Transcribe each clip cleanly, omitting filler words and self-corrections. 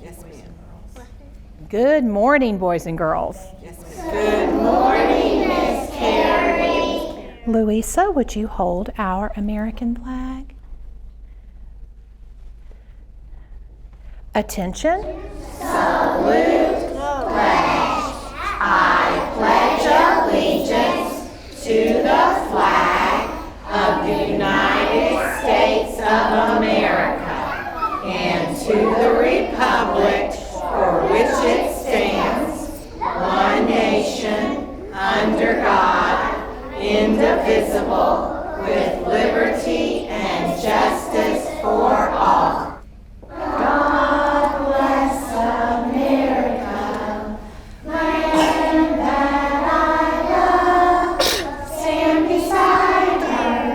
Yes, ma'am. Good morning, boys and girls. Yes, ma'am. Good morning, Miss Carrie. Louisa, would you hold our American flag? Attention. Salute, pledge. I pledge allegiance to the flag of the United States of America and to the republic for which it stands, one nation, under God, indivisible, with liberty and justice for all. God bless America, land that I love. Stand beside her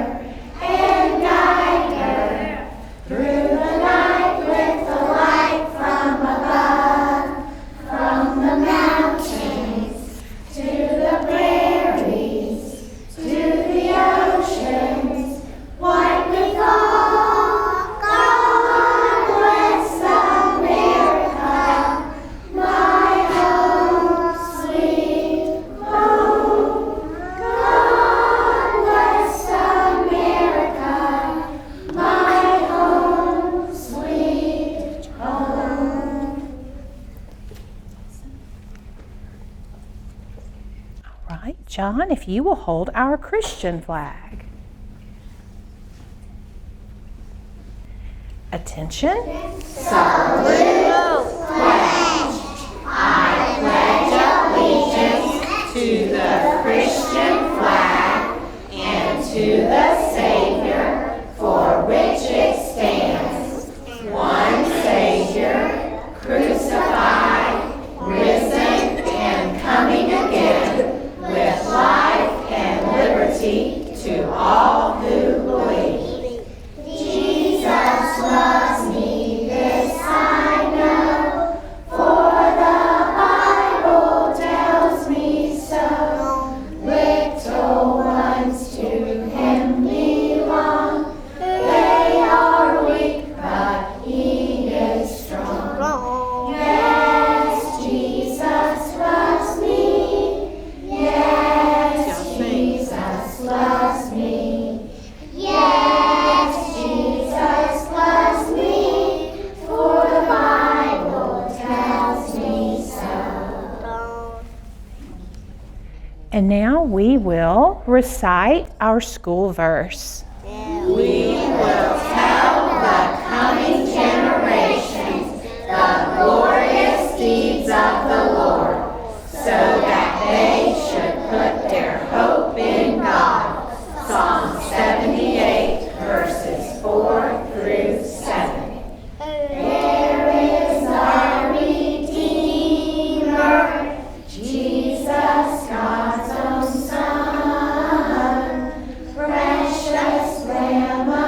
and guide her through the night with the light from above, from the mountains to the prairies, to the oceans, white with all. God bless America, my home, sweet home. God bless America, my home, sweet home. All right, John, if you will hold our Christian flag. Attention. Salute, pledge. I pledge allegiance to the Christian flag and to the Savior for which it stands, one Savior, crucified, risen, and coming again, with life and liberty to all who believe. Jesus loves me, this I know, for the Bible tells me so. Little ones to him belong. They are weak, but he is strong. Yes, Jesus loves me. Yes, Jesus loves me. Yes, Jesus loves me, for the Bible tells me so. And now we will recite our school verse. We will tell the coming generations the glorious deeds of the Lord, so that they should put their hope in God. Psalm 78, verses 4 through 7. There is our Redeemer, Jesus, God's own Son, precious Lamb of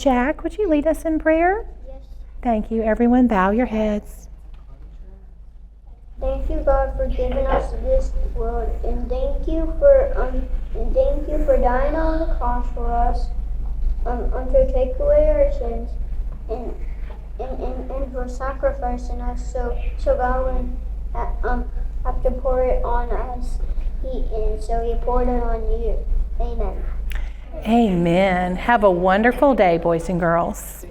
Jack, would you lead us in prayer? Yes. Thank you. Everyone, bow your heads. Thank you, God, for giving us this world, and thank you for dying on the cross for us, to take away our sins, and for sacrificing us, so God wouldn't have to pour it on us. So He poured it on you. Amen. Amen. Have a wonderful day, boys and girls.